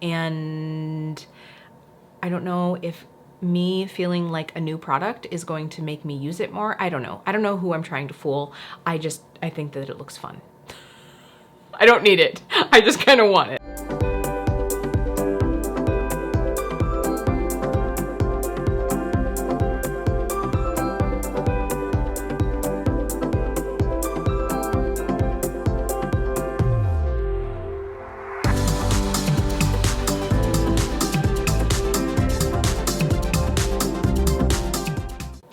And I don't know if me feeling like a new product is going to make me use it more. I don't know. I don't know who I'm trying to fool. I think that it looks fun. I don't need it. I just kind of want it.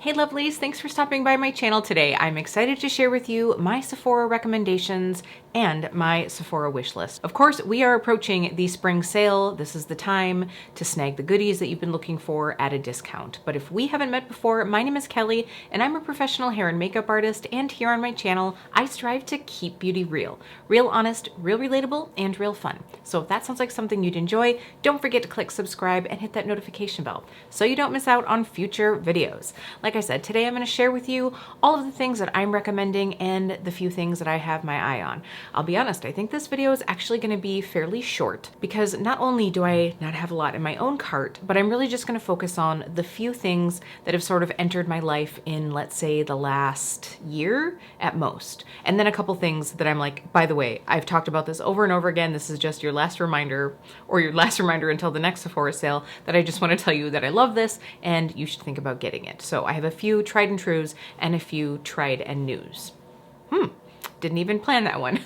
Hey lovelies, thanks for stopping by my channel today. I'm excited to share with you my Sephora recommendations and my Sephora wish list. Of course, we are approaching the spring sale. This is the time to snag the goodies that you've been looking for at a discount. But if we haven't met before, my name is Kelly and I'm a professional hair and makeup artist, and here on my channel, I strive to keep beauty real. Real honest, real relatable, and real fun. So if that sounds like something you'd enjoy, don't forget to click subscribe and hit that notification bell so you don't miss out on future videos. Like I said, today I'm going to share with you all of the things that I'm recommending and the few things that I have my eye on. I'll be honest, I think this video is actually going to be fairly short because not only do I not have a lot in my own cart, but I'm really just going to focus on the few things that have sort of entered my life in, let's say, the last year at most. And then a couple things that I'm like, by the way, I've talked about this over and over again. This is just your last reminder, or your last reminder until the next Sephora sale, that I just want to tell you that I love this and you should think about getting it. So I have a few tried and trues and a few tried and news. Didn't even plan that one.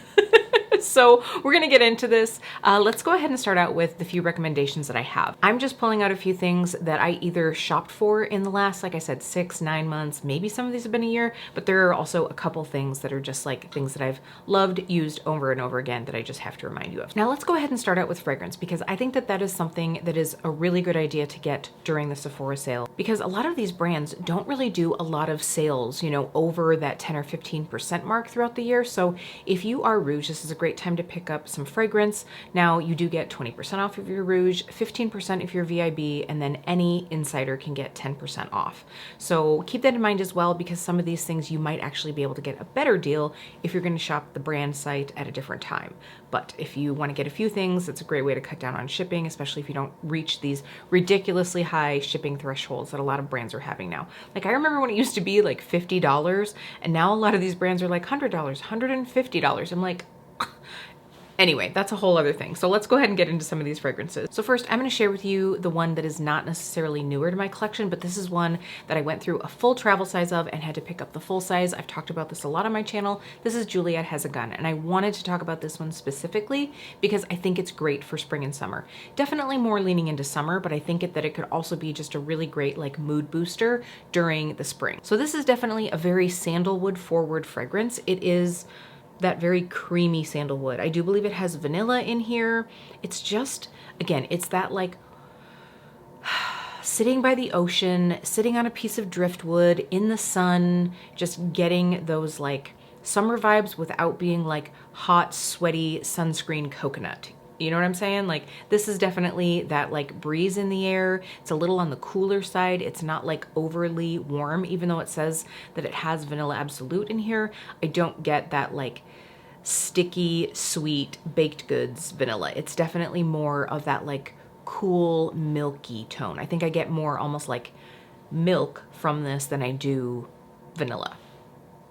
So we're gonna get into this. Let's go ahead and start out with the few recommendations that I have. I'm just pulling out a few things that I either shopped for in the last, like I said, 6-9 months. Maybe some of these have been a year, but there are also a couple things that are just like things that I've loved, used over and over again that I just have to remind you of. Now let's go ahead and start out with fragrance, because I think that that is something that is a really good idea to get during the Sephora sale, because a lot of these brands don't really do a lot of sales, you know, over that 10 or 15% mark throughout the year. So if you are Rouge, this is a great time to pick up some fragrance. Now you do get 20% off of your Rouge, 15% if you're VIB, and then any insider can get 10% off. So keep that in mind as well, because some of these things you might actually be able to get a better deal if you're going to shop the brand site at a different time. But if you want to get a few things, it's a great way to cut down on shipping, especially if you don't reach these ridiculously high shipping thresholds that a lot of brands are having now. Like I remember when it used to be like $50, and now a lot of these brands are like $100, $150. I'm like, anyway, that's a whole other thing. So let's go ahead and get into some of these fragrances. So first, I'm going to share with you the one that is not necessarily newer to my collection, but this is one that I went through a full travel size of and had to pick up the full size. I've talked about this a lot on my channel. This is Juliet Has a Gun, and I wanted to talk about this one specifically because I think it's great for spring and summer. Definitely more leaning into summer, but I think that it could also be just a really great like mood booster during the spring. So this is definitely a very sandalwood forward fragrance. It is that very creamy sandalwood. I do believe it has vanilla in here. It's just, again, it's that like sitting by the ocean, sitting on a piece of driftwood in the sun, just getting those like summer vibes without being like hot, sweaty sunscreen coconut. You know what I'm saying? Like this is definitely that like breeze in the air. It's a little on the cooler side. It's not like overly warm, even though it says that it has Vanilla Absolute in here. I don't get that like sticky, sweet, baked goods vanilla. It's definitely more of that like cool, milky tone. I think I get more almost like milk from this than I do vanilla.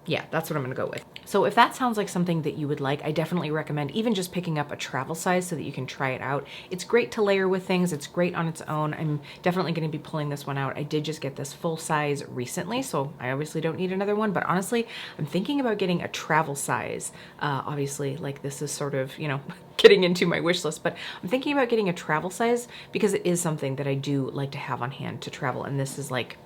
Yeah, that's what I'm gonna go with. So if that sounds like something that you would like, I definitely recommend even just picking up a travel size so that you can try it out. It's great to layer with things. It's great on its own. I'm definitely gonna be pulling this one out. I did just get this full size recently, so I obviously don't need another one, but honestly, I'm thinking about getting a travel size. Obviously, like this is sort of, you know, getting into my wish list, but I'm thinking about getting a travel size because it is something that I do like to have on hand to travel, and this is like,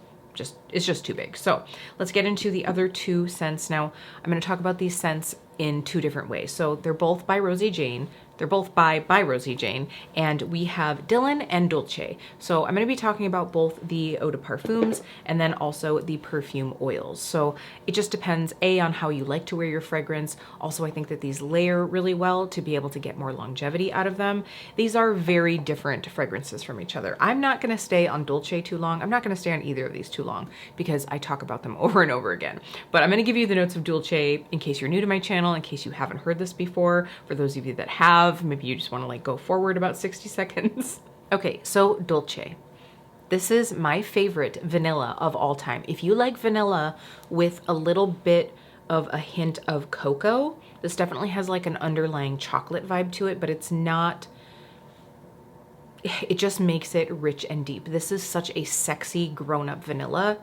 it's just too big. So let's get into the other two scents. Now I'm going to talk about these scents in two different ways. So they're both by Rosie Jane. They're both by Rosie Jane, and we have Dylan and Dolce. So I'm going to be talking about both the eau de parfums and then also the perfume oils. So it just depends, A, on how you like to wear your fragrance. Also, I think that these layer really well to be able to get more longevity out of them. These are very different fragrances from each other. I'm not going to stay on Dolce too long. I'm not going to stay on either of these too long because I talk about them over and over again. But I'm going to give you the notes of Dolce in case you're new to my channel, in case you haven't heard this before. For those of you that have, of. Maybe you just want to like go forward about 60 seconds. Okay, so Dolce. This is my favorite vanilla of all time. If you like vanilla with a little bit of a hint of cocoa, this definitely has like an underlying chocolate vibe to it, but it's not, it just makes it rich and deep. This is such a sexy grown-up vanilla,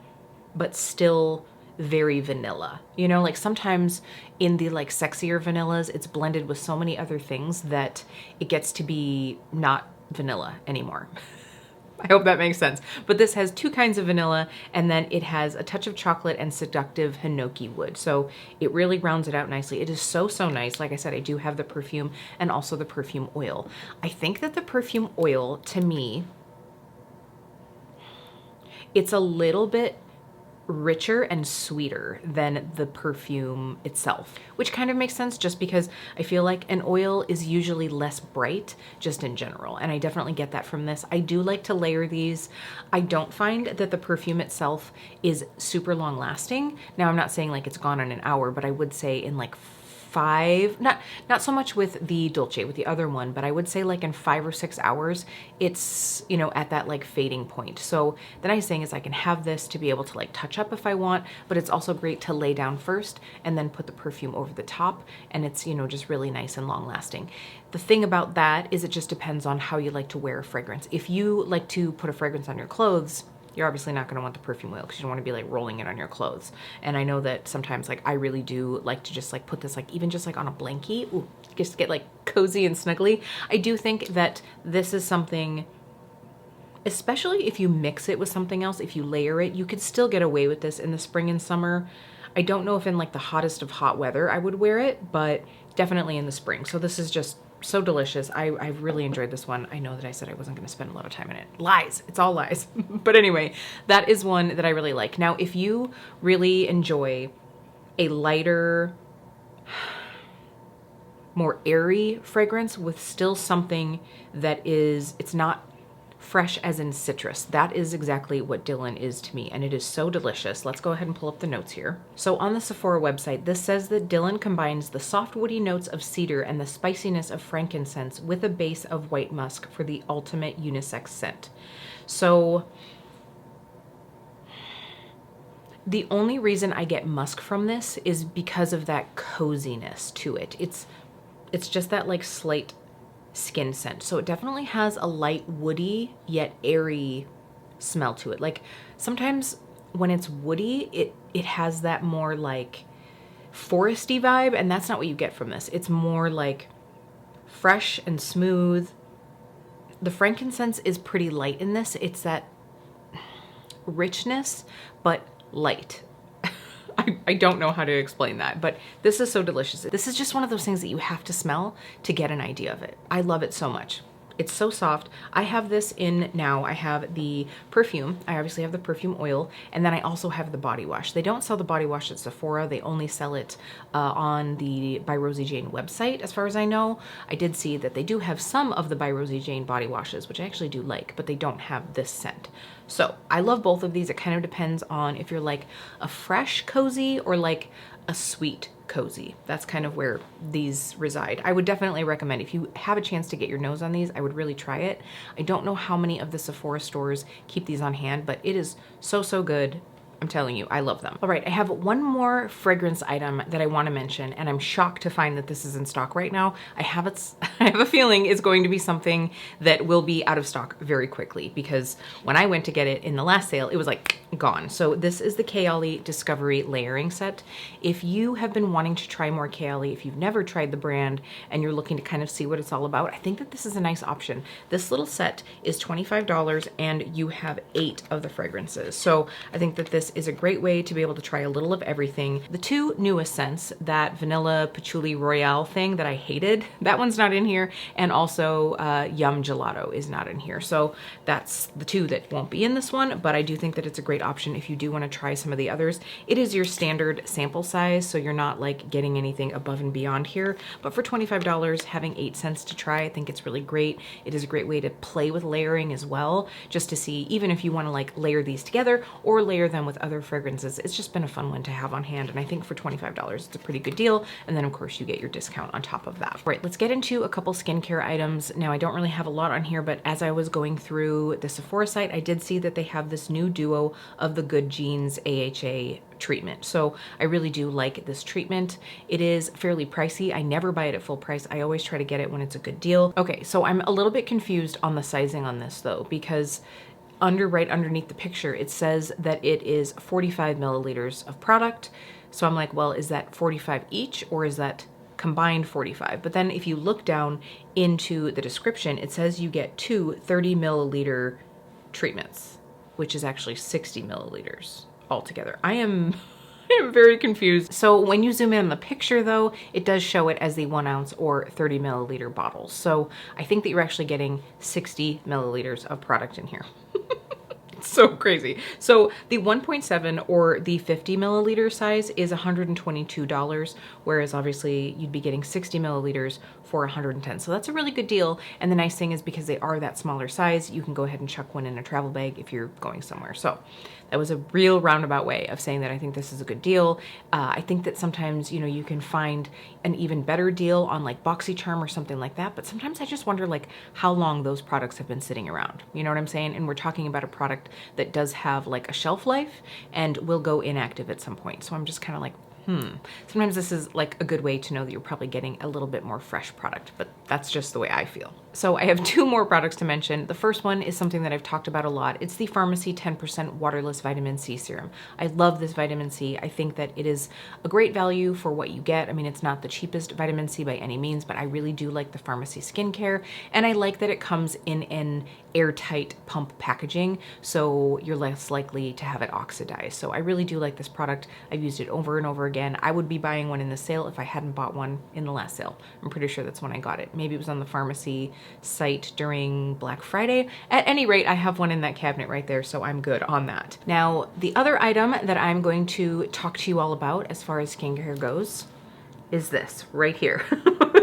but still very vanilla. You know, like sometimes in the like sexier vanillas, it's blended with so many other things that it gets to be not vanilla anymore. I hope that makes sense. But this has two kinds of vanilla, and then it has a touch of chocolate and seductive hinoki wood. So it really rounds it out nicely. It is so, so nice. Like I said, I do have the perfume and also the perfume oil. I think that the perfume oil, to me, it's a little bit richer and sweeter than the perfume itself, which kind of makes sense just because I feel like an oil is usually less bright just in general. And I definitely get that from this. I do like to layer these. I don't find that the perfume itself is super long lasting. Now I'm not saying like it's gone in an hour, but I would say in like not so much with the Dolce, with the other one, but I would say like in 5 or 6 hours, it's, you know, at that like fading point. So the nice thing is I can have this to be able to like touch up if I want, but it's also great to lay down first and then put the perfume over the top. And it's, you know, just really nice and long lasting. The thing about that is it just depends on how you like to wear a fragrance. If you like to put a fragrance on your clothes, you're obviously not going to want the perfume oil because you don't want to be like rolling it on your clothes. And I know that sometimes like I really do like to just like put this like even just like on a blankie, ooh, just get like cozy and snuggly. I do think that this is something, especially if you mix it with something else, if you layer it, you could still get away with this in the spring and summer. I don't know if in like the hottest of hot weather I would wear it, but definitely in the spring. So this is just so delicious. I've really enjoyed this one. I know that I said I wasn't going to spend a lot of time in it. Lies. It's all lies. But anyway, that is one that I really like. Now, if you really enjoy a lighter, more airy fragrance with still something that is, it's not fresh as in citrus. That is exactly what Dylan is to me, and it is so delicious. Let's go ahead and pull up the notes here. So on the Sephora website, this says that Dylan combines the soft woody notes of cedar and the spiciness of frankincense with a base of white musk for the ultimate unisex scent. So the only reason I get musk from this is because of that coziness to it. It's just that like slight skin scent. So it definitely has a light woody yet airy smell to it. Like sometimes when it's woody, it has that more like foresty vibe, and that's not what you get from this. It's more like fresh and smooth. The frankincense is pretty light in this. It's that richness, but light. I don't know how to explain that, but this is so delicious. This is just one of those things that you have to smell to get an idea of it. I love it so much. It's so soft. I have this in now. I have the perfume. I obviously have the perfume oil, and then I also have the body wash. They don't sell the body wash at Sephora. They only sell it on the By Rosie Jane website, as far as I know. I did see that they do have some of the By Rosie Jane body washes, which I actually do like, but they don't have this scent. So I love both of these. It kind of depends on if you're like a fresh cozy or like a sweet cozy. That's kind of where these reside. I would definitely recommend, if you have a chance to get your nose on these, I would really try it. I don't know how many of the Sephora stores keep these on hand, but it is so, so good. I'm telling you, I love them. All right, I have one more fragrance item that I want to mention, and I'm shocked to find that this is in stock right now. I have a feeling it's going to be something that will be out of stock very quickly, because when I went to get it in the last sale, it was like gone. So this is the Kayali Discovery Layering Set. If you have been wanting to try more Kayali, if you've never tried the brand and you're looking to kind of see what it's all about, I think that this is a nice option. This little set is $25 and you have 8 of the fragrances. So I think that this is a great way to be able to try a little of everything. The 2 newest scents, that vanilla patchouli royale thing that I hated, that one's not in here, and also yum gelato is not in here. So that's the 2 that won't be in this one, but I do think that it's a great option if you do want to try some of the others. It is your standard sample size, so you're not like getting anything above and beyond here, but for $25, having 8 scents to try, I think it's really great. It is a great way to play with layering as well, just to see, even if you want to like layer these together or layer them with with other fragrances. It's just been a fun one to have on hand, and I think for $25 it's a pretty good deal, and then of course you get your discount on top of that. All right, let's get into a couple skincare items. Now, I don't really have a lot on here, but as I was going through the Sephora site, I did see that they have this new duo of the Good Genes AHA treatment. So I really do like this treatment. It is fairly pricey. I never buy it at full price. I always try to get it when it's a good deal. Okay, so I'm a little bit confused on the sizing on this though, because right underneath the picture, it says that it is 45 milliliters of product. So I'm like, well, is that 45 each, or is that combined 45? But then if you look down into the description, it says you get two 30 milliliter treatments, which is actually 60 milliliters altogether. I am very confused. So when you zoom in on the picture though, it does show it as the 1 ounce or 30 milliliter bottles. So I think that you're actually getting 60 milliliters of product in here. So crazy. So the 1.7 or the 50 milliliter size is $122, whereas obviously you'd be getting 60 milliliters for $110. So that's a really good deal. And the nice thing is, because they are that smaller size, you can go ahead and chuck one in a travel bag if you're going somewhere. So that was a real roundabout way of saying that I think this is a good deal. I think that sometimes, you know, you can find an even better deal on like BoxyCharm or something like that. But sometimes I just wonder like how long those products have been sitting around. You know what I'm saying? And we're talking about a product that does have like a shelf life and will go inactive at some point. So I'm just kind of like, sometimes this is like a good way to know that you're probably getting a little bit more fresh product, but that's just the way I feel. So I have two more products to mention. The first one is something that I've talked about a lot. It's the Pharmacy 10% Waterless Vitamin C Serum. I love this vitamin C. I think that it is a great value for what you get. I mean, it's not the cheapest vitamin C by any means, but I really do like the Pharmacy skincare, and I like that it comes in an airtight pump packaging, so you're less likely to have it oxidize. So I really do like this product. I've used it over and over again. I would be buying one in the sale if I hadn't bought one in the last sale. I'm pretty sure that's when I got it. Maybe it was on the Pharmacy site during Black Friday. At any rate, I have one in that cabinet right there, so I'm good on that. Now, the other item that I'm going to talk to you all about as far as skincare goes is this right here.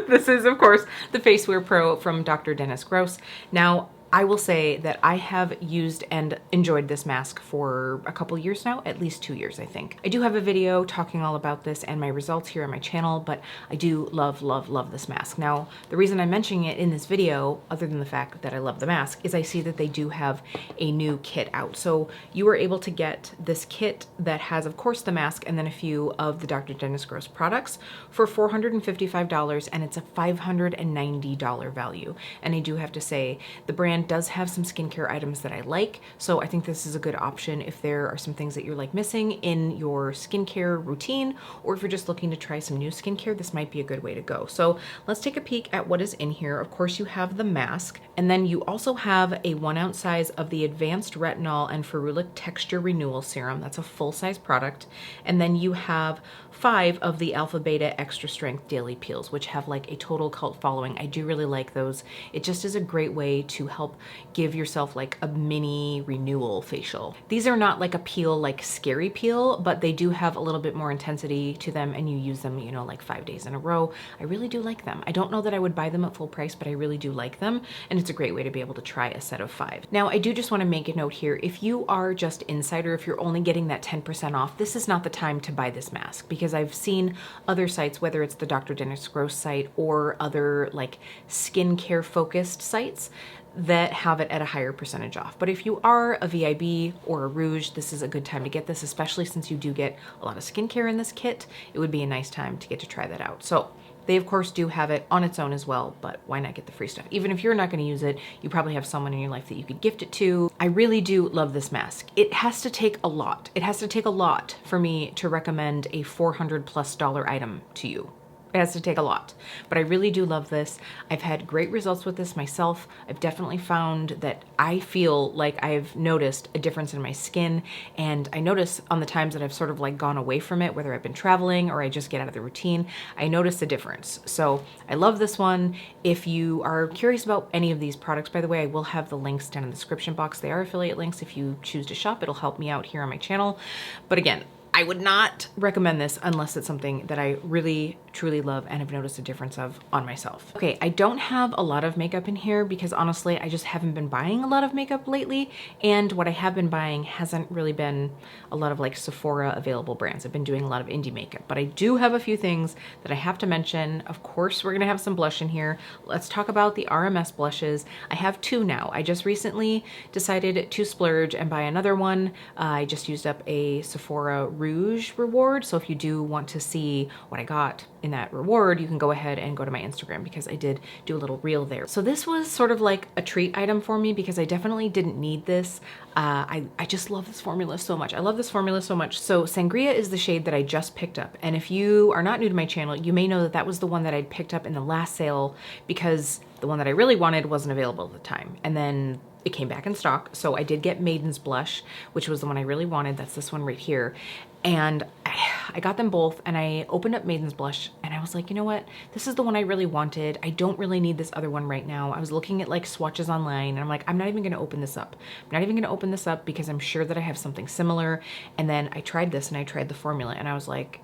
This is, of course, the Face Wear Pro from Dr. Dennis Gross. Now, I will say that I have used and enjoyed this mask for a couple years now, at least 2 years, I think. I do have a video talking all about this and my results here on my channel, but I do love, love, love this mask. Now, the reason I'm mentioning it in this video, other than the fact that I love the mask, is I see that they do have a new kit out. So you are able to get this kit that has, of course, the mask and then a few of the Dr. Dennis Gross products for $455, and it's a $590 value. And I do have to say, the brand does have some skincare items that I like, so I think this is a good option if there are some things that you're like missing in your skincare routine, or if you're just looking to try some new skincare, this might be a good way to go. So let's take a peek at what is in here. Of course, you have the mask, and then you also have a 1 ounce size of the Advanced Retinol and Ferulic Texture Renewal Serum. That's a full-size product. And then you have 5 of the Alpha Beta Extra Strength Daily Peels, which have like a total cult following. I do really like those. It just is a great way to help give yourself like a mini renewal facial. These are not like a peel like Scary Peel, but they do have a little bit more intensity to them, and you use them, you know, like 5 days in a row. I really do like them. I don't know that I would buy them at full price, but I really do like them, and it's a great way to be able to try a set of 5. Now, I do just want to make a note here. If you are just insider, if you're only getting that 10% off, this is not the time to buy this mask, because I've seen other sites, whether it's the Dr. Dennis Gross site or other like skincare focused sites, that have it at a higher percentage off. But if you are a VIB or a Rouge, this is a good time to get this, especially since you do get a lot of skincare in this kit. It would be a nice time to get to try that out. So they of course do have it on its own as well, but why not get the free stuff? Even if you're not going to use it, you probably have someone in your life that you could gift it to. I really do love this mask. It has to take a lot. It has to take a lot for me to recommend a $400+ item to you. It has to take a lot, but I really do love this. I've had great results with this myself. I've definitely found that I feel like I've noticed a difference in my skin, and I notice on the times that I've sort of like gone away from it, whether I've been traveling or I just get out of the routine, I notice a difference. So I love this one. If you are curious about any of these products, by the way, I will have the links down in the description box. They are affiliate links. If you choose to shop, it'll help me out here on my channel. But again, I would not recommend this unless it's something that I really truly love and have noticed a difference of on myself. Okay, I don't have a lot of makeup in here because honestly, I just haven't been buying a lot of makeup lately. And what I have been buying hasn't really been a lot of like Sephora available brands. I've been doing a lot of indie makeup, but I do have a few things that I have to mention. Of course, we're gonna have some blush in here. Let's talk about the RMS blushes. I have two now. I just recently decided to splurge and buy another one. I just used up a Sephora Rouge reward. So if you do want to see what I got in that reward, you can go ahead and go to my Instagram because I did do a little reel there. So this was sort of like a treat item for me because I definitely didn't need this. I just love this formula so much. I love this formula so much. So Sangria is the shade that I just picked up. And if you are not new to my channel, you may know that that was the one that I'd picked up in the last sale because the one that I really wanted wasn't available at the time. And then it came back in stock. So I did get Maiden's Blush, which was the one I really wanted. That's this one right here. And I got them both and I opened up Maiden's Blush and I was like, you know what? This is the one I really wanted. I don't really need this other one right now. I was looking at like swatches online and I'm like, I'm not even gonna open this up. I'm not even gonna open this up because I'm sure that I have something similar. And then I tried this and I tried the formula and I was like,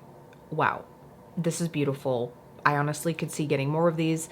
wow, this is beautiful. I honestly could see getting more of these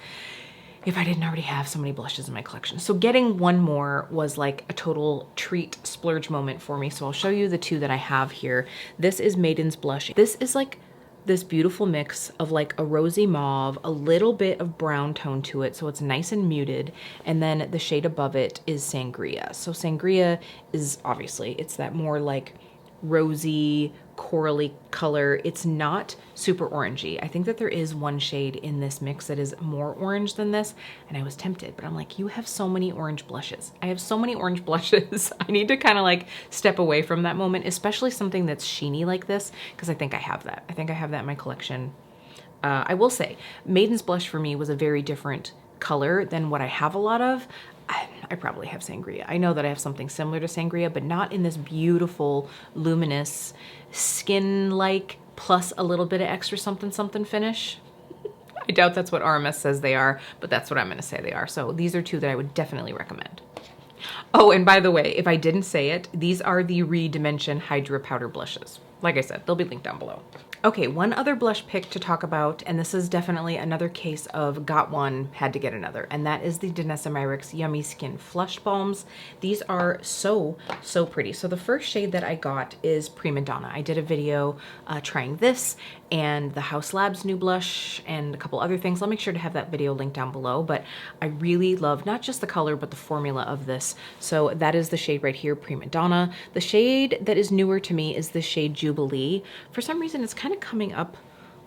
if I didn't already have so many blushes in my collection. So getting one more was like a total treat splurge moment for me. So I'll show you the two that I have here. This is Maiden's Blush. This is like this beautiful mix of like a rosy mauve, a little bit of brown tone to it. So it's nice and muted. And then the shade above it is Sangria. So Sangria is obviously, it's that more like rosy, corally color. It's not super orangey. I think that there is one shade in this mix that is more orange than this, and I was tempted, but I'm like, you have so many orange blushes. I have so many orange blushes. I need to kind of like step away from that moment, especially something that's sheeny like this, because I think I have that. I think I have that in my collection. I will say, Maiden's Blush for me was a very different color than what I have a lot of. I probably have Sangria. I know that I have something similar to Sangria, but not in this beautiful, luminous, skin-like, plus a little bit of extra something something finish. I doubt that's what RMS says they are, but that's what I'm gonna say they are. So these are two that I would definitely recommend. Oh, and by the way, if I didn't say it, these are the Redimension Hydra Powder Blushes. Like I said, they'll be linked down below. Okay, one other blush pick to talk about, and this is definitely another case of got one, had to get another, and that is the Danessa Myricks Yummy Skin Flush Balms. These are so, so pretty. So the first shade that I got is Prima Donna. I did a video trying this and the House Labs new blush and a couple other things. I'll make sure to have that video linked down below, but I really love not just the color, but the formula of this. So that is the shade right here, Prima Donna. The shade that is newer to me is the shade Jubilee. For some reason, it's kind of coming up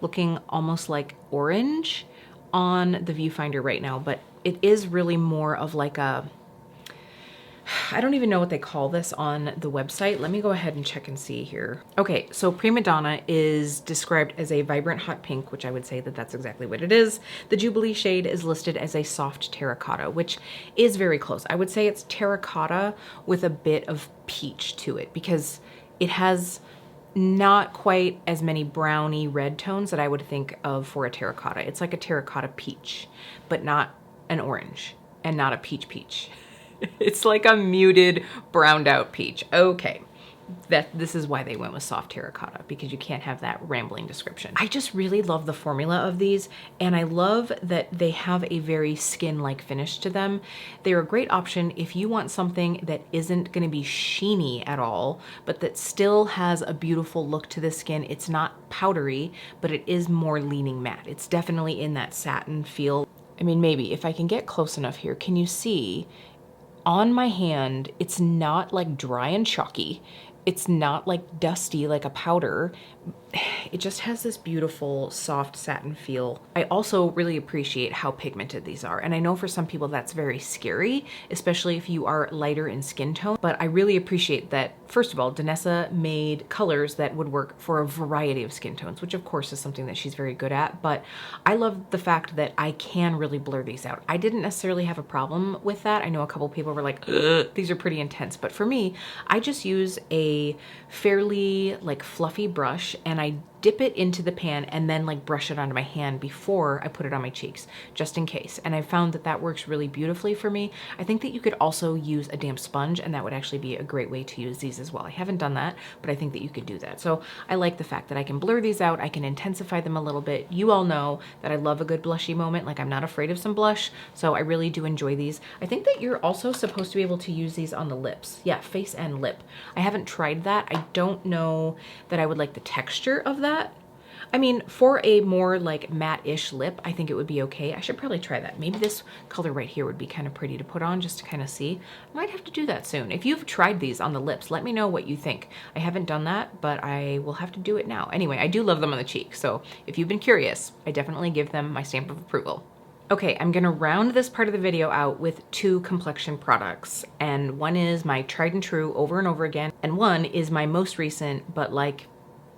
looking almost like orange on the viewfinder right now, but it is really more of like a, I don't even know what they call this on the website. Let me go ahead and check and see here. Okay, so Prima Donna is described as a vibrant hot pink, which I would say that that's exactly what it is. The Jubilee shade is listed as a soft terracotta, which is very close. I would say it's terracotta with a bit of peach to it because it has not quite as many browny red tones that I would think of for a terracotta. It's like a terracotta peach, but not an orange and not a peach peach. It's like a muted, browned out peach. Okay, this is why they went with soft terracotta, because you can't have that rambling description. I just really love the formula of these, and I love that they have a very skin-like finish to them. They're a great option if you want something that isn't gonna be sheeny at all, but that still has a beautiful look to the skin. It's not powdery, but it is more leaning matte. It's definitely in that satin feel. I mean, maybe if I can get close enough here, can you see on my hand, it's not like dry and chalky. It's not like dusty like a powder. It just has this beautiful soft satin feel. I also really appreciate how pigmented these are. And I know for some people that's very scary, especially if you are lighter in skin tone, but I really appreciate that, first of all, Danessa made colors that would work for a variety of skin tones, which of course is something that she's very good at, but I love the fact that I can really blur these out. I didn't necessarily have a problem with that. I know a couple people were like, ugh, these are pretty intense, but for me, I just use a fairly like fluffy brush and I dip it into the pan and then like brush it onto my hand before I put it on my cheeks, just in case. And I found that that works really beautifully for me. I think that you could also use a damp sponge, and that would actually be a great way to use these as well. I haven't done that, but I think that you could do that. So I like the fact that I can blur these out, I can intensify them a little bit. You all know that I love a good blushy moment, like I'm not afraid of some blush, so I really do enjoy these. I think that you're also supposed to be able to use these on the lips. Yeah, face and lip. I haven't tried that. I don't know that I would like the texture of that. I mean, for a more like matte-ish lip, I think it would be okay. I should probably try that. Maybe this color right here would be kind of pretty to put on just to kind of see. I might have to do that soon. If you've tried these on the lips, let me know what you think. I haven't done that, but I will have to do it now. Anyway, I do love them on the cheek, so if you've been curious, I definitely give them my stamp of approval. Okay, I'm gonna round this part of the video out with 2 Complexion products, and one is my tried and true over and over again, and one is my most recent, but like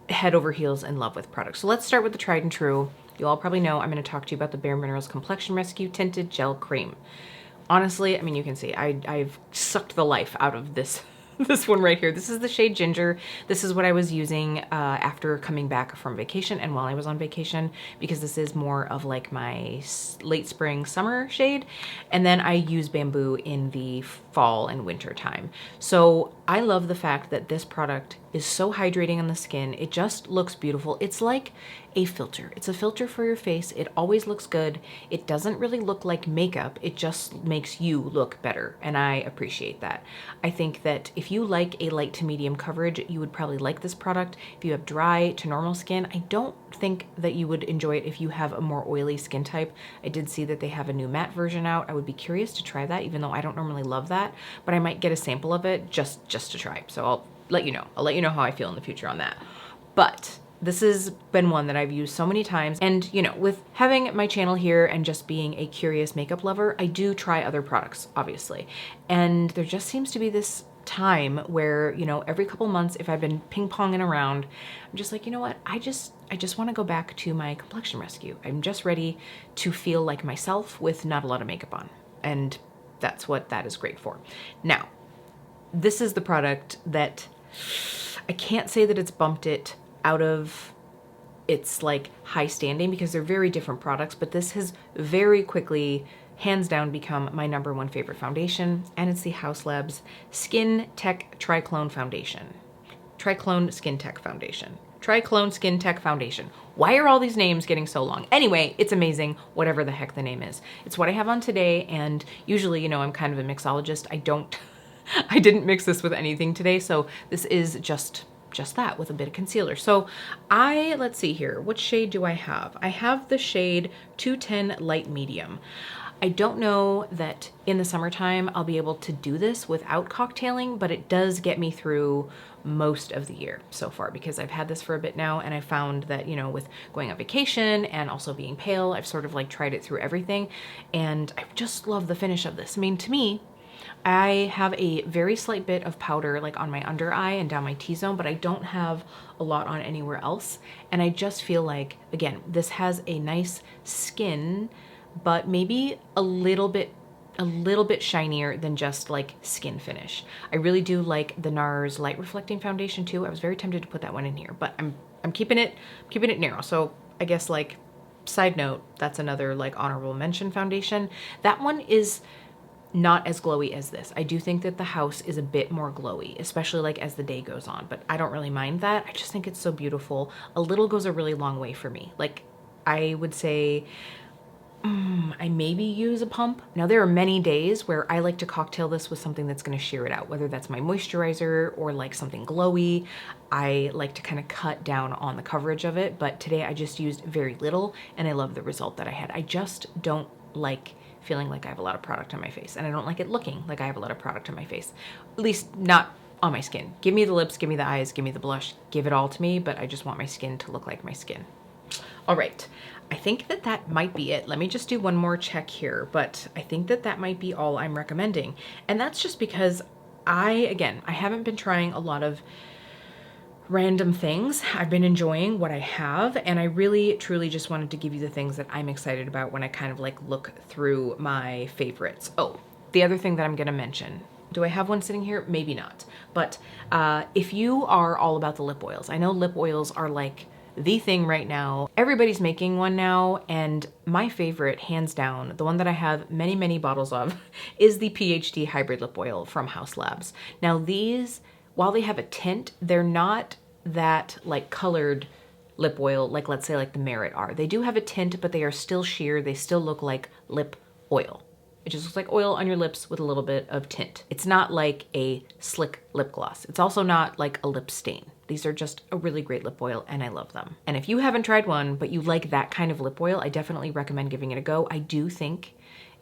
head over heels in love with product. So let's start with the tried and true. You all probably know I'm going to talk to you about the Bare Minerals Complexion Rescue Tinted Gel Cream. Honestly, I mean, you can see I've sucked the life out of this this one right here. This is the shade Ginger. This is what I was using after coming back from vacation and while I was on vacation, because this is more of like my late spring summer shade. And then I use Bamboo in the fall and winter time. So I love the fact that this product is so hydrating on the skin. It just looks beautiful. It's like a filter. It's a filter for your face. It always looks good. It doesn't really look like makeup. It just makes you look better. And I appreciate that. I think that if you like a light to medium coverage, you would probably like this product. If you have dry to normal skin, I don't think that you would enjoy it if you have a more oily skin type. I did see that they have a new matte version out. I would be curious to try that, even though I don't normally love that, but I might get a sample of it just to try. So I'll let you know. I'll let you know how I feel in the future on that. But this has been one that I've used so many times. And you know, with having my channel here and just being a curious makeup lover, I do try other products, obviously. And there just seems to be this time where, you know, every couple months, if I've been ping-ponging around, I'm just like, you know what? I just want to go back to my Complexion Rescue. I'm just ready to feel like myself with not a lot of makeup on. And that's what that is great for. Now, this is the product that I can't say that it's bumped it out of its like high standing, because they're very different products, but this has very quickly, hands down, become my #1 favorite foundation, and it's the Haus Labs Skin Tech Triclone Foundation. Triclone Skin Tech Foundation. Triclone Skin Tech Foundation. Why are all these names getting so long? Anyway, it's amazing, whatever the heck the name is. It's what I have on today, and usually, you know, I'm kind of a mixologist. I didn't mix this with anything today, so this is just that with a bit of concealer. So let's see here, what shade do I have? I have the shade 210 Light Medium. I don't know that in the summertime I'll be able to do this without cocktailing, but it does get me through most of the year so far, because I've had this for a bit now, and I found that, you know, with going on vacation and also being pale, I've sort of like tried it through everything, and I just love the finish of this. I mean, to me, I have a very slight bit of powder like on my under eye and down my T-zone, but I don't have a lot on anywhere else. And I just feel like, again, this has a nice skin, but maybe a little bit shinier than just like skin finish. I really do like the NARS Light Reflecting Foundation too. I was very tempted to put that one in here, but I'm keeping it narrow. So I guess, like, side note, that's another like honorable mention foundation. That one is not as glowy as this. I do think that the Haus is a bit more glowy, especially like as the day goes on, but I don't really mind that. I just think it's so beautiful. A little goes a really long way for me. Like, I would say I maybe use a pump. Now, there are many days where I like to cocktail this with something that's going to sheer it out, whether that's my moisturizer or like something glowy. I like to kind of cut down on the coverage of it, but today I just used very little, and I love the result that I had. I just don't like feeling like I have a lot of product on my face, and I don't like it looking like I have a lot of product on my face, at least not on my skin. Give me the lips, give me the eyes, give me the blush, give it all to me, but I just want my skin to look like my skin. All right, I think that that might be it. Let me just do one more check here, but I think that that might be all I'm recommending, and that's just because I haven't been trying a lot of random things. I've been enjoying what I have, and I really truly just wanted to give you the things that I'm excited about when I kind of like look through my favorites. Oh, the other thing that I'm gonna mention, do I have one sitting here? Maybe not, but if you are all about the lip oils, I know lip oils are like the thing right now. Everybody's making one now, and my favorite, hands down, the one that I have many, many bottles of, is the PhD Hybrid Lip Oil from Haus Labs. Now these, while they have a tint, they're not that like colored lip oil, like let's say like the Merit are. They do have a tint, but they are still sheer. They still look like lip oil. It just looks like oil on your lips with a little bit of tint. It's not like a slick lip gloss. It's also not like a lip stain. These are just a really great lip oil and I love them. And if you haven't tried one, but you like that kind of lip oil, I definitely recommend giving it a go. I do think,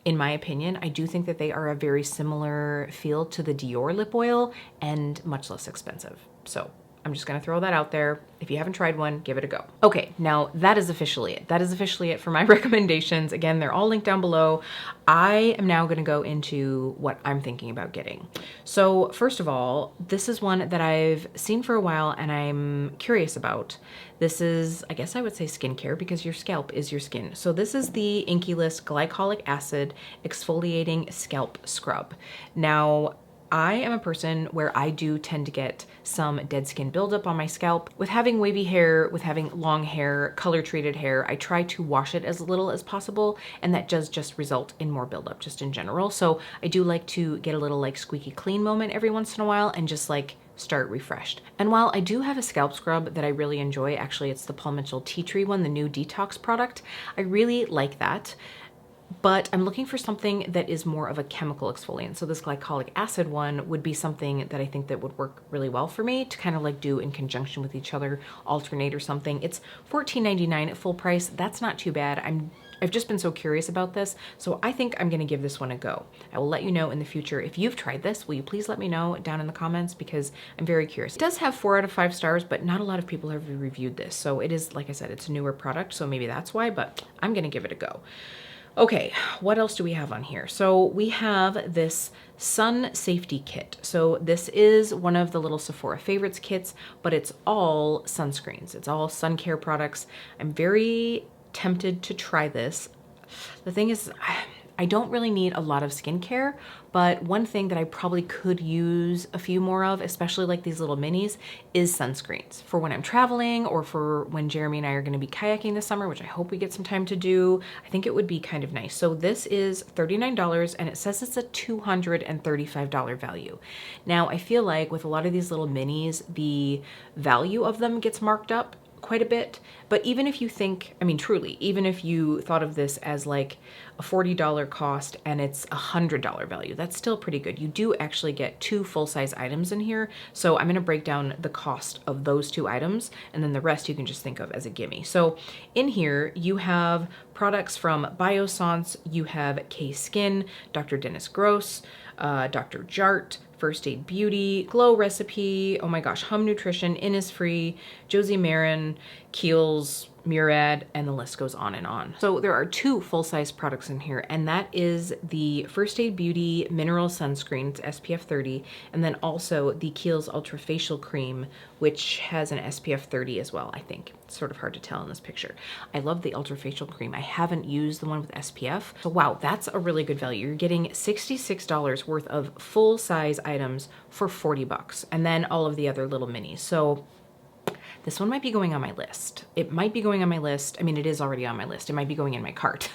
in my opinion, I do think that they are a very similar feel to the Dior lip oil and much less expensive. So I'm just gonna throw that out there. If you haven't tried one, give it a go. Okay, now that is officially it. That is officially it for my recommendations. Again, they're all linked down below. I am now gonna go into what I'm thinking about getting. So first of all, this is one that I've seen for a while and I'm curious about. This is, I guess I would say skincare because your scalp is your skin. So this is the Inkey-List Glycolic Acid Exfoliating Scalp Scrub. Now, I am a person where I do tend to get some dead skin buildup on my scalp. With having wavy hair, with having long hair, color treated hair, I try to wash it as little as possible, and that does just result in more buildup just in general. So I do like to get a little like squeaky clean moment every once in a while and just like start refreshed. And while I do have a scalp scrub that I really enjoy, actually it's the Paul Mitchell Tea Tree one, the new detox product, I really like that. But I'm looking for something that is more of a chemical exfoliant. So this glycolic acid one would be something that I think that would work really well for me to kind of like do in conjunction with each other, alternate or something. It's $14.99 at full price. That's not too bad. I've just been so curious about this, so I think I'm gonna give this one a go. I will let you know in the future if you've tried this. Will you please let me know down in the comments because I'm very curious. It does have 4 out of 5 stars, but not a lot of people have reviewed this. So it is, like I said, it's a newer product, so maybe that's why, but I'm gonna give it a go. Okay, what else do we have on here? So we have this sun safety kit. So this is one of the little Sephora favorites kits, but it's all sunscreens. It's all sun care products. I'm very tempted to try this. The thing is, I don't really need a lot of skincare, but one thing that I probably could use a few more of, especially like these little minis, is sunscreens for when I'm traveling or for when Jeremy and I are gonna be kayaking this summer, which I hope we get some time to do. I think it would be kind of nice. So this is $39 and it says it's a $235 value. Now I feel like with a lot of these little minis, the value of them gets marked up quite a bit, but even if you think, I mean truly, even if you thought of this as like a $40 cost and it's a $100 value, that's still pretty good. You do actually get 2 full-size items in here, so I'm gonna break down the cost of those 2 items and then the rest you can just think of as a gimme. So in here you have products from Biossance, you have K-Skin, Dr. Dennis Gross, Dr. Jart, First Aid Beauty, Glow Recipe, oh my gosh, Hum Nutrition, Innisfree, Josie Marin, Kiehl's, Murad, and the list goes on and on. So there are 2 full-size products in here, and that is the First Aid Beauty Mineral Sunscreen, it's SPF 30, and then also the Kiehl's Ultra Facial Cream, which has an SPF 30 as well, I think. It's sort of hard to tell in this picture. I love the Ultra Facial Cream. I haven't used the one with SPF, so wow, that's a really good value. You're getting $66 worth of full-size items for 40 bucks, and then all of the other little minis. So this one might be going on my list. It might be going on my list. I mean, it is already on my list. It might be going in my cart.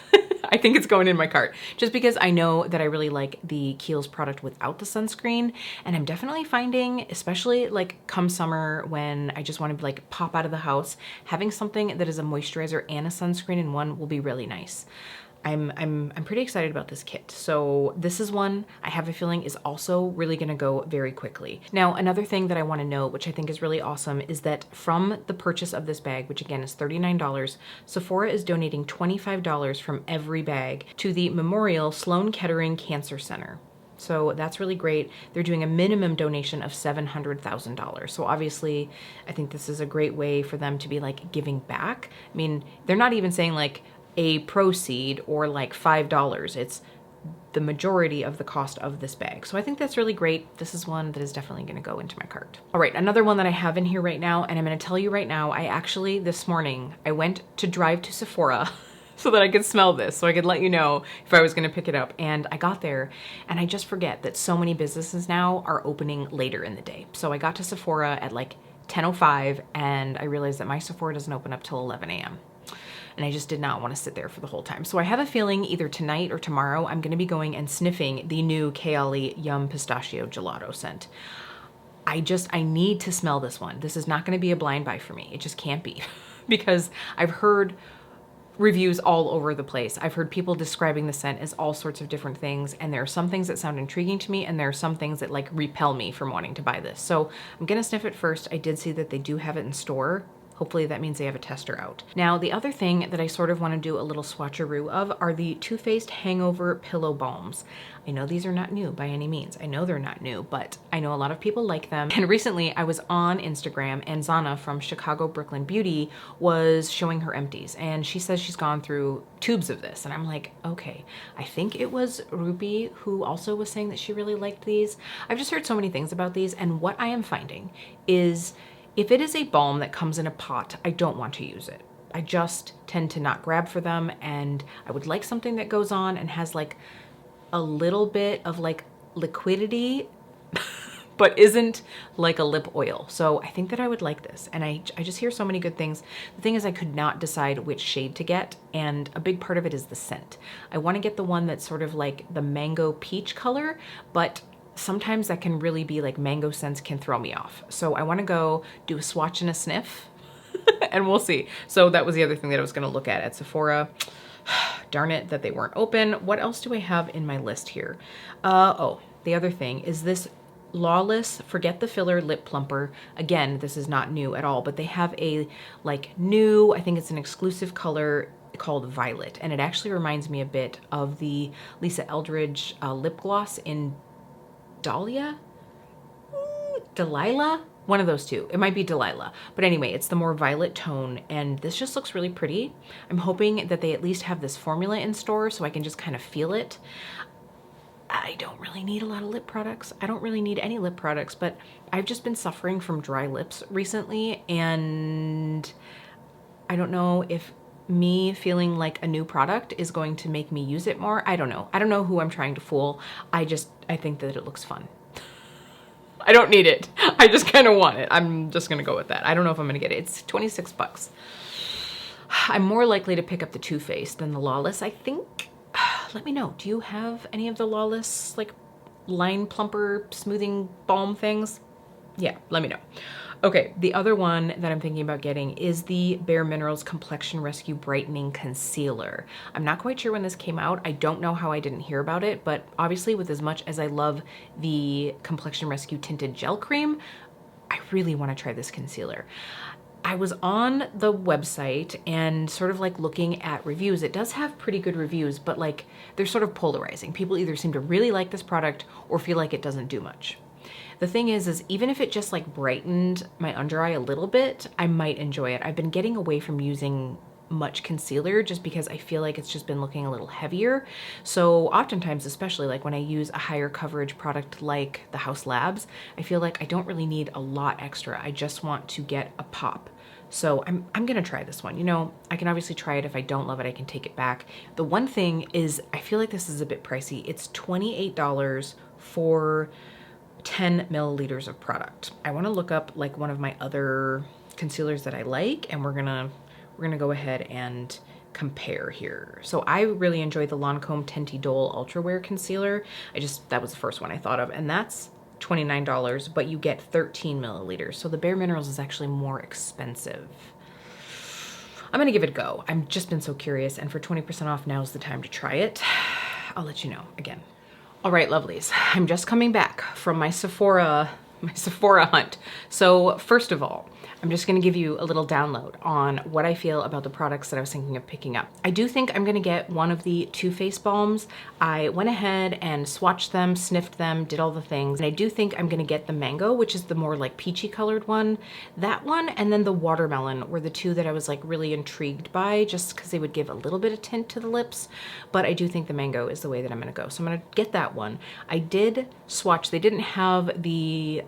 I think it's going in my cart just because I know that I really like the Kiehl's product without the sunscreen. And I'm definitely finding, especially like come summer when I just want to like pop out of the house, having something that is a moisturizer and a sunscreen in one will be really nice. I'm pretty excited about this kit. So this is one I have a feeling is also really gonna go very quickly. Now, another thing that I wanna note, which I think is really awesome, is that from the purchase of this bag, which again is $39, Sephora is donating $25 from every bag to the Memorial Sloan Kettering Cancer Center. So that's really great. They're doing a minimum donation of $700,000. So obviously, I think this is a great way for them to be like giving back. I mean, they're not even saying like a proceed or like $5. It's the majority of the cost of this bag. So I think that's really great. This is one that is definitely gonna go into my cart. All right, another one that I have in here right now, and I'm gonna tell you right now, I actually, this morning, I went to drive to Sephora so that I could smell this, so I could let you know if I was gonna pick it up. And I got there, and I just forget that so many businesses now are opening later in the day. So I got to Sephora at like 10:05 and I realized that my Sephora doesn't open up till 11 a.m. And I just did not want to sit there for the whole time. So I have a feeling either tonight or tomorrow I'm going to be going and sniffing the new Kayali Yum Pistachio Gelato scent. I need to smell this one. This is not going to be a blind buy for me. It just can't be because I've heard reviews all over the place. I've heard people describing the scent as all sorts of different things, and there are some things that sound intriguing to me, and there are some things that like repel me from wanting to buy this. So I'm gonna sniff it first. I did see that they do have it in store. Hopefully that means they have a tester out. Now, the other thing that I sort of want to do a little swatcheroo of are the Too Faced Hangover Pillow Balms. I know these are not new by any means. I know they're not new, but I know a lot of people like them. And recently I was on Instagram and Zana from Chicago Brooklyn Beauty was showing her empties. And she says she's gone through tubes of this. And I'm like, okay, I think it was Ruby who also was saying that she really liked these. I've just heard so many things about these. And what I am finding is if it is a balm that comes in a pot, I don't want to use it. I just tend to not grab for them, and I would like something that goes on and has like a little bit of like liquidity, but isn't like a lip oil. So I think that I would like this, and I just hear so many good things. The thing is I could not decide which shade to get, and a big part of it is the scent. I want to get the one that's sort of like the mango peach color, but sometimes that can really be like mango scents can throw me off. So I want to go do a swatch and a sniff and we'll see. So that was the other thing that I was going to look at Sephora. Darn it that they weren't open. What else do I have in my list here? Oh, the other thing is this Lawless Forget the Filler Lip Plumper. Again, this is not new at all, but they have a like new, I think it's an exclusive color called Violet. And it actually reminds me a bit of the Lisa Eldridge lip gloss in Delilah? One of those two. It might be Delilah. But anyway, it's the more violet tone, and this just looks really pretty. I'm hoping that they at least have this formula in store so I can just kind of feel it. I don't really need a lot of lip products. I don't really need any lip products, but I've just been suffering from dry lips recently, and I don't know if me feeling like a new product is going to make me use it more. I don't know. I don't know who I'm trying to fool. I think that it looks fun. I don't need it. I just kind of want it. I'm just gonna go with that. I don't know if I'm gonna get it. It's 26 bucks. I'm more likely to pick up the Too Faced than the Lawless, I think. Let me know. Do you have any of the Lawless like line plumper smoothing balm things? Yeah, let me know. Okay, the other one that I'm thinking about getting is the Bare Minerals Complexion Rescue Brightening Concealer. I'm not quite sure when this came out. I don't know how I didn't hear about it, but obviously with as much as I love the Complexion Rescue Tinted Gel Cream, I really want to try this concealer. I was on the website and sort of like looking at reviews. It does have pretty good reviews, but like they're sort of polarizing. People either seem to really like this product or feel like it doesn't do much. The thing is even if it just like brightened my under eye a little bit, I might enjoy it. I've been getting away from using much concealer just because I feel like it's just been looking a little heavier. So oftentimes, especially like when I use a higher coverage product like the House Labs, I feel like I don't really need a lot extra. I just want to get a pop. So I'm gonna try this one. You know, I can obviously try it. If I don't love it, I can take it back. The one thing is I feel like this is a bit pricey. It's $28 for 10 milliliters of product. I want to look up like one of my other concealers that I like, and we're gonna go ahead and compare here. So I really enjoy the Lancome Tenti Dole Ultra Wear Concealer. That was the first one I thought of, and that's $29, but you get 13 milliliters. So the Bare Minerals is actually more expensive. I'm gonna give it a go. I've just been so curious, and for 20% off, now's the time to try it. I'll let you know again. All right, lovelies, I'm just coming back from my Sephora hunt. So first of all, I'm just gonna give you a little download on what I feel about the products that I was thinking of picking up. I do think I'm gonna get one of the Too Faced balms. I went ahead and swatched them, sniffed them, did all the things. And I do think I'm gonna get the mango, which is the more like peachy colored one. That one, and then the watermelon were the two that I was like really intrigued by, just because they would give a little bit of tint to the lips. But I do think the mango is the way that I'm gonna go. So I'm gonna get that one. I did swatch, they didn't have the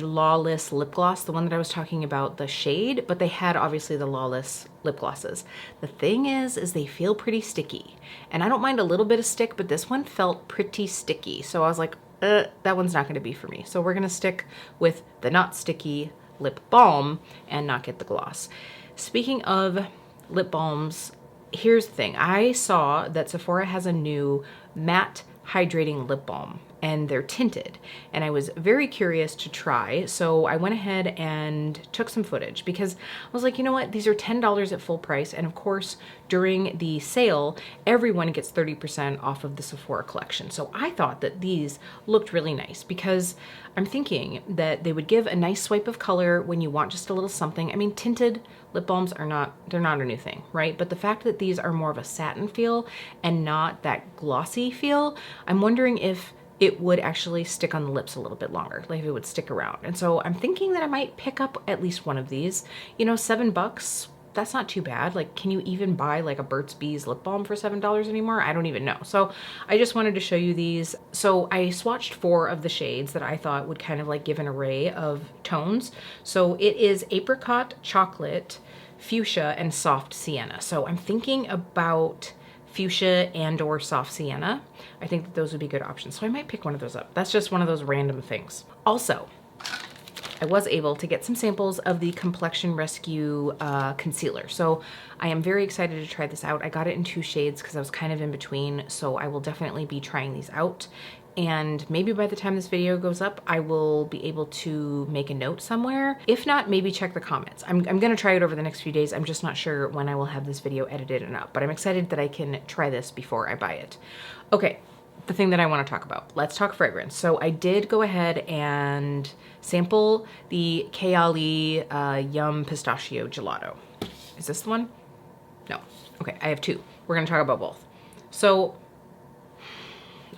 Lawless lip gloss, the one that I was talking about, the shade, but they had obviously the Lawless lip glosses. The thing is they feel pretty sticky, and I don't mind a little bit of stick, but this one felt pretty sticky. So I was like, that one's not gonna be for me. So we're gonna stick with the not sticky lip balm and not get the gloss. Speaking of lip balms, here's the thing. I saw that Sephora has a new matte hydrating lip balm and they're tinted, and I was very curious to try. So I went ahead and took some footage because I was like, you know what? These are $10 at full price. And of course, during the sale, everyone gets 30% off of the Sephora collection. So I thought that these looked really nice because I'm thinking that they would give a nice swipe of color when you want just a little something. I mean, tinted lip balms are not, they're not a new thing, right? But the fact that these are more of a satin feel and not that glossy feel, I'm wondering if it would actually stick on the lips a little bit longer, like it would stick around. And so I'm thinking that I might pick up at least one of these. You know, $7, that's not too bad. Like, can you even buy like a Burt's Bees lip balm for $7 anymore? I don't even know. So I just wanted to show you these. So I swatched 4 of the shades that I thought would kind of like give an array of tones. So it is apricot, chocolate, fuchsia, and soft sienna. So I'm thinking about fuchsia and or soft sienna. I think that those would be good options. So I might pick one of those up. That's just one of those random things. Also, I was able to get some samples of the Complexion Rescue concealer. So I am very excited to try this out. I got it in 2 shades because I was kind of in between. So I will definitely be trying these out. And maybe by the time this video goes up, I will be able to make a note somewhere. If not, maybe check the comments. I'm gonna try it over the next few days. I'm just not sure when I will have this video edited and up, but I'm excited that I can try this before I buy it. Okay, the thing that I wanna talk about. Let's talk fragrance. So I did go ahead and sample the Kayali Yum Pistachio Gelato. Is this the one? No. Okay, I have 2. We're gonna talk about both. So,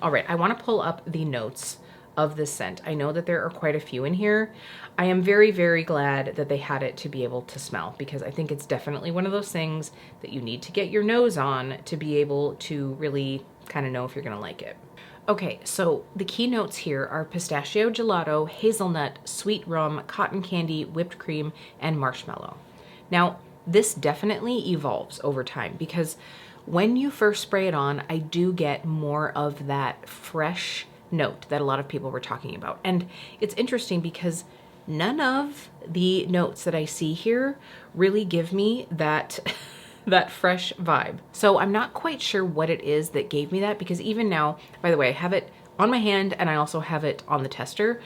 all right, I want to pull up the notes of this scent. I know that there are quite a few in here. I am very, very glad that they had it to be able to smell because I think it's definitely one of those things that you need to get your nose on to be able to really kind of know if you're going to like it. Okay, so the key notes here are pistachio gelato, hazelnut, sweet rum, cotton candy, whipped cream, and marshmallow. Now, this definitely evolves over time because when you first spray it on, I do get more of that fresh note that a lot of people were talking about. And it's interesting because none of the notes that I see here really give me that that fresh vibe. So I'm not quite sure what it is that gave me that because even now, by the way, I have it on my hand and I also have it on the tester.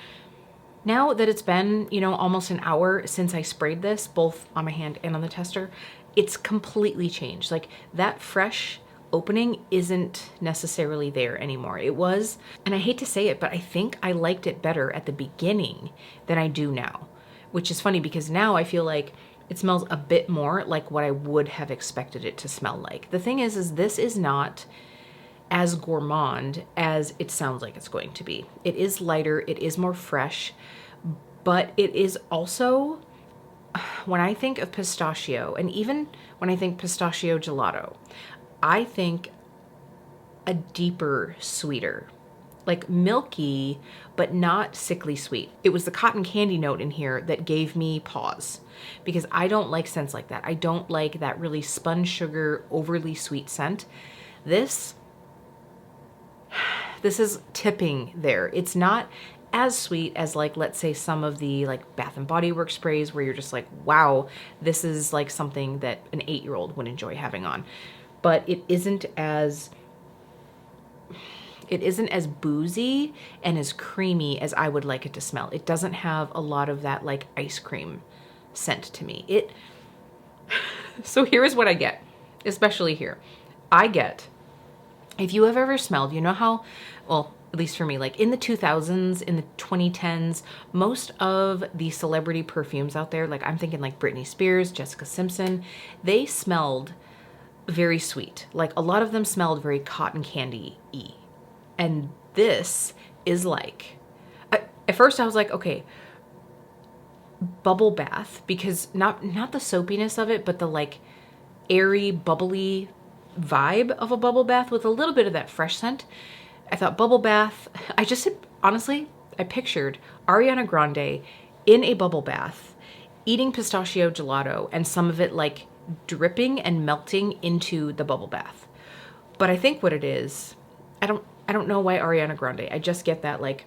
Now that it's been, you know, almost an hour since I sprayed this, both on my hand and on the tester, it's completely changed. Like that fresh opening isn't necessarily there anymore. It was, and I hate to say it, but I think I liked it better at the beginning than I do now, which is funny because now I feel like it smells a bit more like what I would have expected it to smell like. The thing is this is not as gourmand as it sounds like it's going to be. It is lighter, it is more fresh, but it is also, when I think of pistachio, and even when I think pistachio gelato, I think a deeper, sweeter, like milky, but not sickly sweet. It was the cotton candy note in here that gave me pause because I don't like scents like that. I don't like that really spun sugar, overly sweet scent. This is tipping there. It's not as sweet as, like, let's say some of the like Bath and Body Works sprays where you're just like, wow, this is like something that an 8-year-old would enjoy having on. But it isn't as boozy and as creamy as I would like it to smell. It doesn't have a lot of that like ice cream scent to me. So here is what I get, especially here. I get, if you have ever smelled, you know how, well, at least for me, like in the 2000s, in the 2010s, most of the celebrity perfumes out there, like I'm thinking like Britney Spears, Jessica Simpson, they smelled very sweet. Like a lot of them smelled very cotton candy-y. And this is like, at first I was like, okay, bubble bath, because not the soapiness of it, but the like airy, bubbly vibe of a bubble bath with a little bit of that fresh scent. I thought bubble bath, honestly, I pictured Ariana Grande in a bubble bath, eating pistachio gelato and some of it like dripping and melting into the bubble bath. But I think what it is, I don't know why Ariana Grande. I just get that like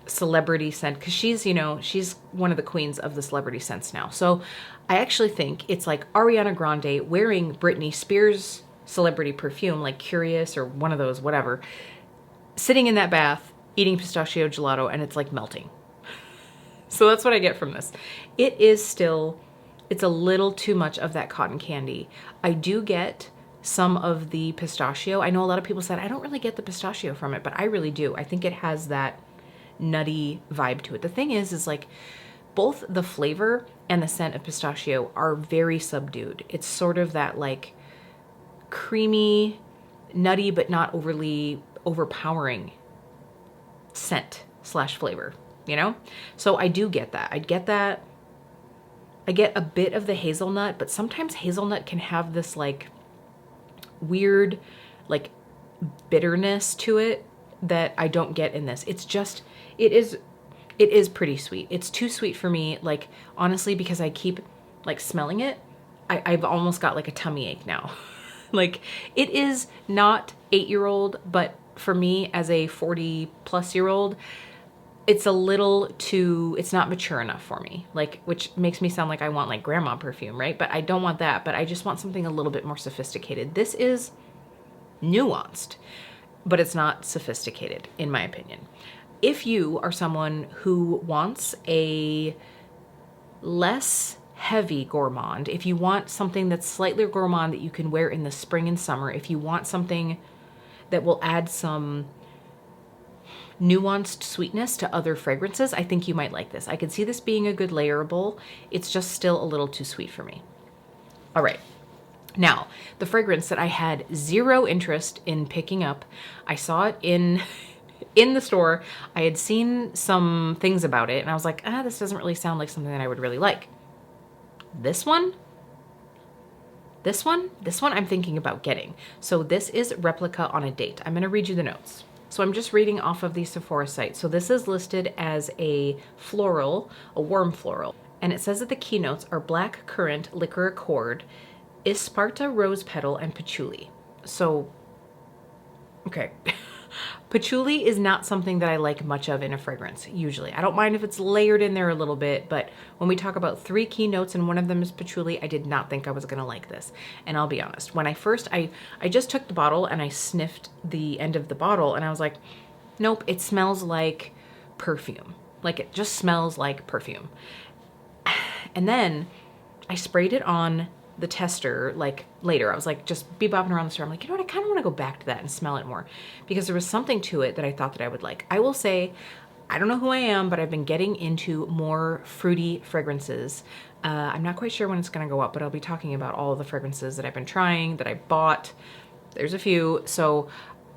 celebrity scent because she's, you know, she's one of the queens of the celebrity scents now. So I actually think it's like Ariana Grande wearing Britney Spears celebrity perfume, like Curious or one of those, whatever, sitting in that bath, eating pistachio gelato, and it's like melting. So that's what I get from this. It is still, it's a little too much of that cotton candy. I do get some of the pistachio. I know a lot of people said, I don't really get the pistachio from it, but I really do. I think it has that nutty vibe to it. The thing is like both the flavor and the scent of pistachio are very subdued. It's sort of that like creamy, nutty, but not overly overpowering scent slash flavor, you know? So I do get that. I get that. I get a bit of the hazelnut, but sometimes hazelnut can have this like weird, like bitterness to it that I don't get in this. It's just, it is pretty sweet. It's too sweet for me. Like, honestly, because I keep like smelling it, I've almost got like a tummy ache now. Like, it is not 8-year-old, but for me as a 40-plus-year-old, it's a little too, it's not mature enough for me. Like, which makes me sound like I want like grandma perfume, right? But I don't want that, but I just want something a little bit more sophisticated. This is nuanced, but it's not sophisticated, in my opinion. If you are someone who wants a less heavy gourmand, if you want something that's slightly gourmand that you can wear in the spring and summer, if you want something that will add some nuanced sweetness to other fragrances, I think you might like this. I could see this being a good layerable. It's just still a little too sweet for me. All right. Now, the fragrance that I had zero interest in picking up, I saw it in the store. I had seen some things about it and I was like, this doesn't really sound like something that I would really like. This one I'm thinking about getting. So this is Replica on a Date. I'm going to read you the notes. So I'm just reading off of the Sephora site. So this is listed as a floral, a warm floral. And it says that the keynotes are black currant, liquor accord, Isparta rose petal, and patchouli. So, okay. Patchouli is not something that I like much of in a fragrance, usually. I don't mind if it's layered in there a little bit, but when we talk about 3 key notes and one of them is patchouli, I did not think I was gonna like this. And I'll be honest, when I first, I just took the bottle and I sniffed the end of the bottle and I was like, nope, it smells like perfume. Like, it just smells like perfume. And then I sprayed it on the tester like later. I was like just bebopping around the store. I'm like, you know what? I kind of want to go back to that and smell it more because there was something to it that I thought that I would like. I will say, I don't know who I am, but I've been getting into more fruity fragrances. I'm not quite sure when it's going to go up, but I'll be talking about all of the fragrances that I've been trying, that I bought. There's a few. So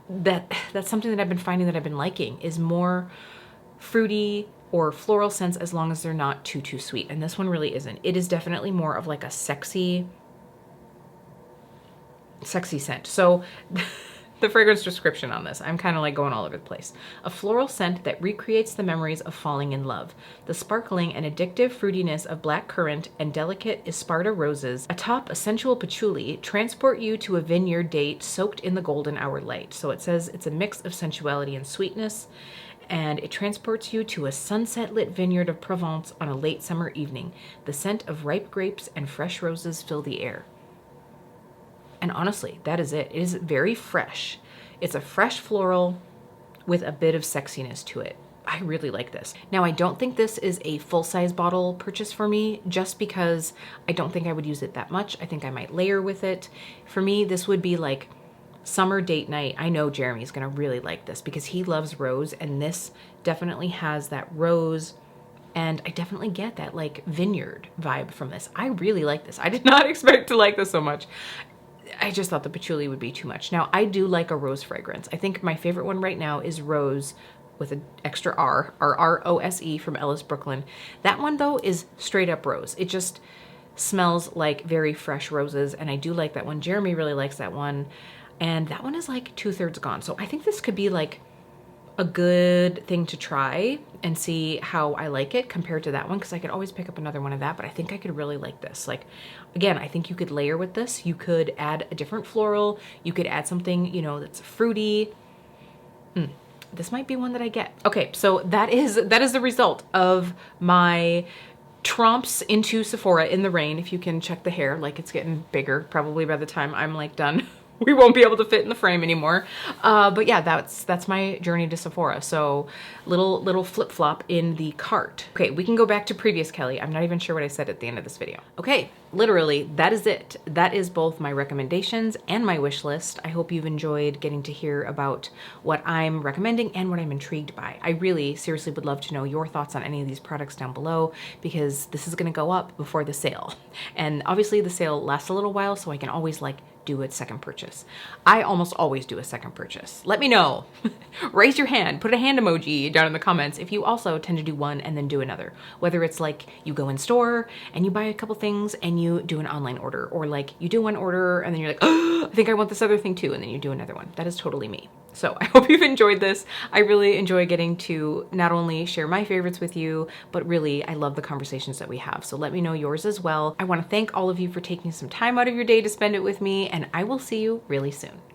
that's something that I've been finding that I've been liking is more fruity or floral scents as long as they're not too sweet. And this one really isn't. It is definitely more of like a sexy scent. So the fragrance description on this, I'm kind of like going all over the place. A floral scent that recreates the memories of falling in love. The sparkling and addictive fruitiness of black currant and delicate Isparta roses atop a sensual patchouli transport you to a vineyard date soaked in the golden hour light. So it says it's a mix of sensuality and sweetness, and it transports you to a sunset-lit vineyard of Provence on a late summer evening. The scent of ripe grapes and fresh roses fill the air. And honestly, that is it. It is very fresh. It's a fresh floral with a bit of sexiness to it. I really like this. Now, I don't think this is a full-size bottle purchase for me just because I don't think I would use it that much. I think I might layer with it. For me, this would be like summer date night. I know Jeremy's gonna really like this because he loves rose, and this definitely has that rose, and I definitely get that like vineyard vibe from this. I really like this. I did not expect to like this so much. I just thought the patchouli would be too much. Now, I do like a rose fragrance. I think my favorite one right now is Rose with an extra R, or R-O-S-E from Ellis Brooklyn. That one though is straight up rose. It just smells like very fresh roses, and I do like that one. Jeremy really likes that one. And that one is like 2/3 gone. So I think this could be like a good thing to try and see how I like it compared to that one, because I could always pick up another one of that, but I think I could really like this. Like, again, I think you could layer with this. You could add a different floral. You could add something, you know, that's fruity. This might be one that I get. Okay, so that is the result of my tromps into Sephora in the rain. If you can check the hair, like it's getting bigger. Probably by the time I'm like done, we won't be able to fit in the frame anymore. But yeah, that's my journey to Sephora. So little flip-flop in the cart. Okay, we can go back to previous Kelly. I'm not even sure what I said at the end of this video. Okay, literally, that is it. That is both my recommendations and my wish list. I hope you've enjoyed getting to hear about what I'm recommending and what I'm intrigued by. I really seriously would love to know your thoughts on any of these products down below, because this is gonna go up before the sale. And obviously the sale lasts a little while, so I can always like do a second purchase. I almost always do a second purchase. Let me know. Raise your hand, put a hand emoji down in the comments if you also tend to do one and then do another. Whether it's like you go in store and you buy a couple things and you do an online order, or like you do one order and then you're like, oh, I think I want this other thing too, and then you do another one. That is totally me. So I hope you've enjoyed this. I really enjoy getting to not only share my favorites with you, but really I love the conversations that we have. So let me know yours as well. I want to thank all of you for taking some time out of your day to spend it with me, and I will see you really soon.